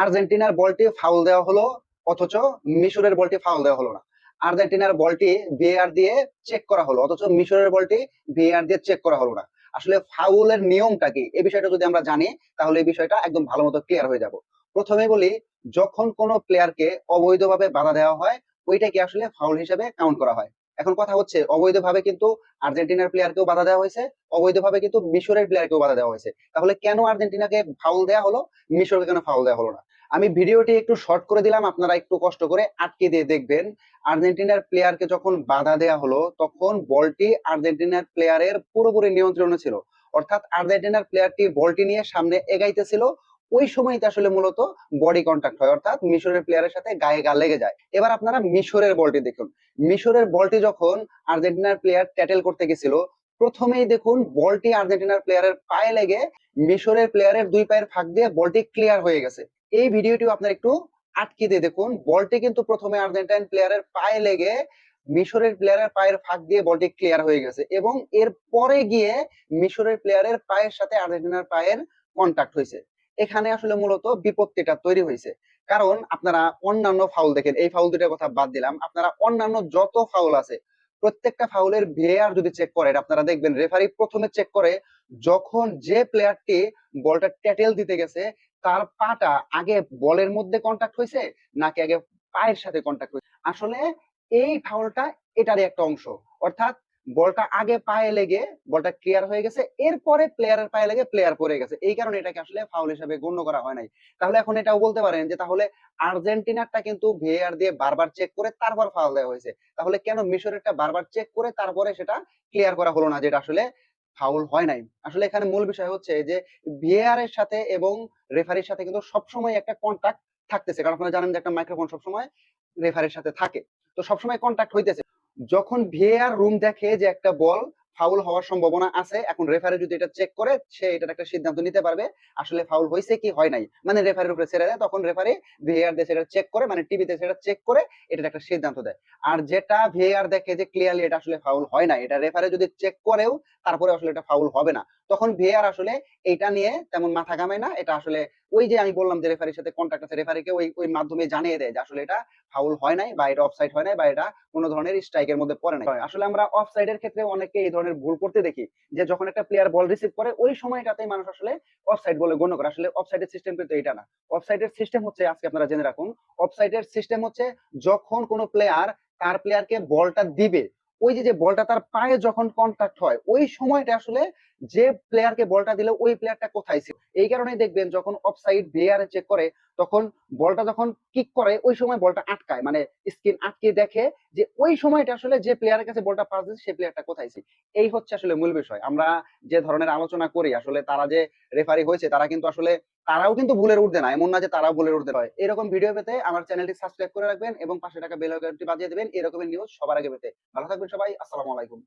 আর্জেন্টিনার বলটি ফাউল দেওয়া হলো, অথচ মিশরের বলটি ফাউল দেওয়া হলো না। আর্জেন্টিনার বলটি ভিএআর দিয়ে চেক করা হলো, অথচ মিশরের বলটি ভিএআর দিয়ে চেক করা হলো না। আসলে ফাউলের নিয়মটা কি, এই বিষয়টা যদি আমরা জানি তাহলে এই বিষয়টা একদম ভালো মতো ক্লিয়ার হয়ে যাব। প্রথমে বলি, যখন কোনো প্লেয়ারকে অবৈধভাবে বাধা দেওয়া হয় ওইটাকে আসলে ফাউল হিসেবে কাউন্ট করা হয়। এখন কথা হচ্ছে, অবৈধভাবে কিন্তু আর্জেন্টিনার প্লেয়ারকেও বাধা দেওয়া হয়েছে, অবৈধভাবে কিন্তু মিশরের প্লেয়ারকেও বাধা দেওয়া হয়েছে। তাহলে কেন আর্জেন্টিনাকে ফাউল দেওয়া হলো, মিশরকে কেন ফাউল দেওয়া হলো না? আমি ভিডিওটি একটু শর্ট করে দিলাম, আপনারা একটু কষ্ট করে আটকে দিয়ে দেখবেন। আর্জেন্টিনার প্লেয়ারকে যখন বাধা দেওয়া হলো তখন বলটি আর্জেন্টিনার প্লেয়ারের পুরোপুরি নিয়ন্ত্রণে ছিল, অর্থাৎ আর্জেন্টিনার প্লেয়ারটি বলটি নিয়ে সামনে এগাইতেছিল। ওই সময়তে আসলে মূলত বডি কন্টাক্ট হয়, অর্থাৎ মিশরের প্লেয়ারের সাথে গায়ে গা লেগে যায়। এবার আপনারা মিশরের বলটি দেখুন। মিশরের বলটি যখন আর্জেন্টিনার প্লেয়ার ট্যাটেল করতে গেছিল, প্রথমেই দেখুন বলটি আর্জেন্টিনার প্লেয়ারের পায়ে লেগে মিশরের প্লেয়ারের দুই পায়ের ফাঁক দিয়ে বলটি ক্লিয়ার হয়ে গেছে। এই ভিডিওটিও আপনার একটু আটকে দিয়ে দেখুন, বলটি কিন্তু প্রথমে আর্জেন্টাইন প্লেয়ারের পায়ে লেগে মিশরের প্লেয়ারের পায়ের ফাঁক দিয়ে বলটি ক্লিয়ার হয়ে গেছে, এবং এর পরে গিয়ে মিশরের প্লেয়ারের পায়ের সাথে আর্জেন্টিনার পায়ের কন্টাক্ট হয়েছে। এখানে আসলে মূলত বিপত্তিটা তৈরি হয়েছে। কারণ আপনারা অন্যান্য ফাউল দেখেন, এই ফাউল দুটার কথা বাদ দিলাম, আপনারা অন্যান্য যত ফাউল আছে প্রত্যেকটা ফাউলের ভিএআর যদি চেক করেন আপনারা দেখবেন রেফারি প্রথমে চেক করে যখন যে প্লেয়ারটি বলটা ট্যাটেল দিতে গেছে তার পাটা আগে বলের মধ্যে কন্টাক্ট হয়েছে নাকি আগে পায়ের সাথে কন্টাক্ট হয়েছে। আসলে এই ফাউলটা এটারই একটা অংশ, অর্থাৎ বলটা আগে পায়ে লেগে বলটা ক্লিয়ার হয়ে গেছে, এরপরে প্লেয়ারের পায়ে লেগে প্লেয়ার পড়ে গেছে, এই কারণে এটাকে আসলে ফাউল হিসেবে গণ্য করা হয় নাই। তাহলে এখন এটাও বলতে পারেন যে তাহলে আর্জেন্টিনারটা কিন্তু ভিএআর দিয়ে বারবার চেক করে তারপর ফাউল দেওয়া হয়েছে, তাহলে কেন মিশরেরটা বারবার চেক করে তারপরে সেটা ক্লিয়ার করা হলো না, যেটা আসলে ফাউল হয় নাই? আসলে এখানে মূল বিষয় হচ্ছে যে ভিএআর এর সাথে এবং রেফারির সাথে কিন্তু সবসময় একটা কন্টাক্ট থাকতেছে, কারণ আপনারা জানেন যে একটা মাইক্রোফোন সবসময় রেফারির সাথে থাকে, তো সবসময় কন্টাক্ট হইতেছে। যখন ভিএআর রুম দেখে যে একটা বল ফাউল হওয়ার সম্ভাবনা আছে, এখন রেফারি যদি এটা চেক করে সে এটার একটা সিদ্ধান্ত নিতে পারবে আসলে ফাউল হয়েছে কি হয় নাই, মানে রেফারির উপরে ছেড়ে দেয়, তখন রেফারি ভিএআর দিয়ে সেটা চেক করে, মানে টিভিতে সেটা চেক করে এটার একটা সিদ্ধান্ত দেয়। আর যেটা ভিএআর দেখে যে ক্লিয়ারলি এটা আসলে ফাউল হয় না, এটা রেফারি যদি চেক করেও তারপরে আসলে এটা ফাউল হবে না, তখন ভিএআর আসলে এটা নিয়ে তেমন মাথা ঘামায় না। এটা আসলে ওই যে আমি বললাম যে রেফারির সাথে কন্ট্যাক্ট আছে, রেফারিকে ওই ওই মাধ্যমে জানিয়ে দেয় যে আসলে এটা ফাউল হয় নাই বা এটা অফসাইড হয় নাই বা এটা কোনো ধরনের স্ট্রাইকের মধ্যে পড়ে নাই। আসলে আমরা অফসাইডের ক্ষেত্রে অনেকে এই ধরনের ভুল করতে দেখি, যে যখন একটা প্লেয়ার বল রিসিভ করে ওই সময়টাতেই মানুষ আসলে অফসাইড বলে গণ্য করে। আসলে অফসাইডের সিস্টেম কিন্তু এটা না। অফসাইডের সিস্টেম হচ্ছে, আজকে আপনারা জেনে রাখুন, অফসাইডের সিস্টেম হচ্ছে যখন কোনো প্লেয়ার তার প্লেয়ারকে বলটা দিবে, ওই যে যে বলটা তার পায়ে যখন কন্টাক্ট হয় ওই সময়টা আসলে যে প্লেয়ারকে বলটা দিল ওই প্লেয়ারটা কোথায় ছিল। এই কারণে দেখবেন যখন অফসাইড ভিআর চেক করে তখন বলটা যখন কিক করে ওই সময় বলটা আটকায়, মানে স্ক্রিন আটকে দেখে যে ওই সময়টা আসলে যে প্লেয়ারের কাছে বলটা পাস দিচ্ছে সেই প্লেয়ারটা কোথায় ছিল। এই হচ্ছে আসলে মূল বিষয়। আমরা যে ধরনের আলোচনা করি আসলে তারা যে রেফারি হয়েছে তারা কিন্তু আসলে তারাও কিন্তু ভুলের ঊর্ধ্বে না, এমন না যে তারাও ভুলের ঊর্ধ্বে হয়। এরকম ভিডিও পেতে আমার চ্যানেলটি সাবস্ক্রাইব করে রাখবেন এবং পাশে টাকা বেল আইকনটি বাজিয়ে দেবেন, এরকমের নিউজ সবার আগে পেতে। ভালো থাকবেন সবাই, আসসালামু আলাইকুম।